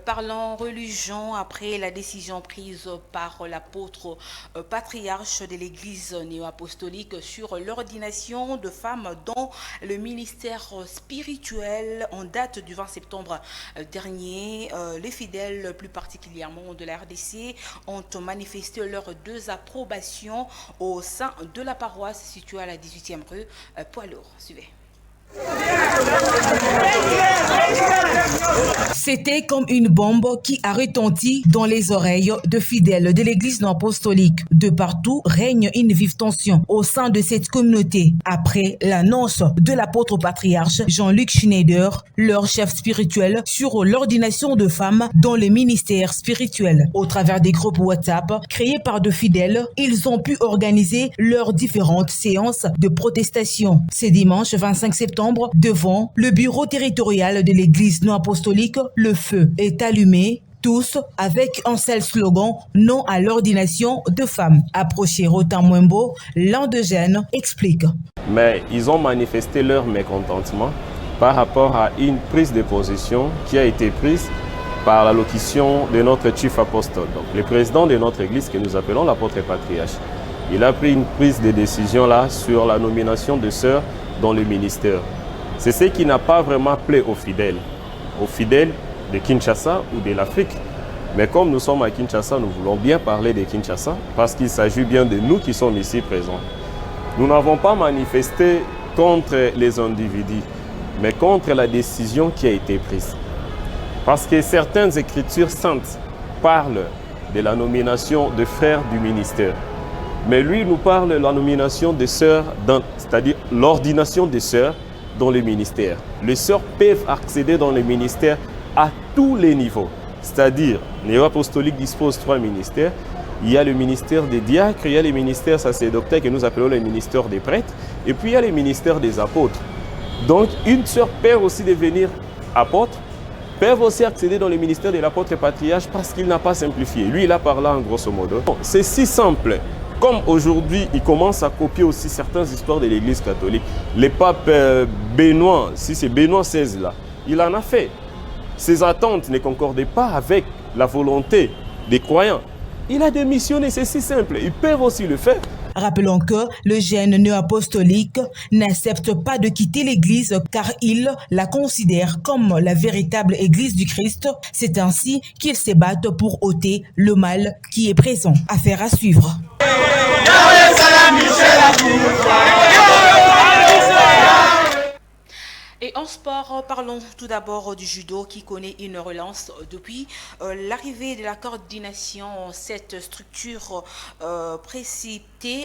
Parlons religion après la décision prise par l'apôtre patriarche de l'Église néo-apostolique sur l'ordination de femmes dans le ministère spirituel en date du 20 septembre dernier. Les fidèles, plus particulièrement de la RDC, ont manifesté leurs deux approbations au sein de la paroisse située à la 18e rue Poilour. Suivez. C'était comme une bombe qui a retenti dans les oreilles de fidèles de l'église non apostolique. De partout règne une vive tension au sein de cette communauté après l'annonce de l'apôtre patriarche Jean-Luc Schneider, leur chef spirituel, sur l'ordination de femmes dans le ministère spirituel. Au travers des groupes WhatsApp créés par de fidèles, ils ont pu organiser leurs différentes séances de protestation. Ce dimanche 25 septembre, devant le bureau territorial de l'église non apostolique, le feu est allumé, tous avec un seul slogan: non à l'ordination de femmes. Approché Rotin Mwembo, l'endogène explique. Mais ils ont manifesté leur mécontentement par rapport à une prise de position qui a été prise par l'allocution de notre chef apostole, donc le président de notre église que nous appelons l'apôtre patriarche. Il a pris une prise de décision là sur la nomination de sœurs dans le ministère. C'est ce qui n'a pas vraiment plu aux fidèles de Kinshasa ou de l'Afrique. Mais comme nous sommes à Kinshasa, nous voulons bien parler de Kinshasa parce qu'il s'agit bien de nous qui sommes ici présents. Nous n'avons pas manifesté contre les individus, mais contre la décision qui a été prise. Parce que certaines écritures saintes parlent de la nomination de frères du ministère. Mais lui nous parle de la nomination des sœurs, c'est-à-dire l'ordination des sœurs dans le ministère. Les sœurs peuvent accéder dans le ministère à tous les niveaux. C'est-à-dire, Néo-Apostolique dispose 3 ministères. Il y a le ministère des diacres, il y a le ministère sacerdotal que nous appelons le ministère des prêtres, et puis il y a le ministère des apôtres. Donc, une sœur peut aussi devenir apôtre, peuvent aussi accéder dans le ministère de l'apôtre patriarche parce qu'il n'a pas simplifié. Lui, il a parlé en grosso modo. C'est si simple. Comme aujourd'hui, il commence à copier aussi certaines histoires de l'Église catholique. Le pape Benoît, si c'est Benoît XVI là, il en a fait. Ses attentes ne concordaient pas avec la volonté des croyants. Il a démissionné, c'est si simple. Ils peuvent aussi le faire. Rappelons que le jeune néo-apostolique n'accepte pas de quitter l'église car il la considère comme la véritable église du Christ. C'est ainsi qu'ils se battent pour ôter le mal qui est présent. Affaire à suivre. Et en sport, parlons tout d'abord du judo qui connaît une relance depuis l'arrivée de la coordination. Cette structure précipitée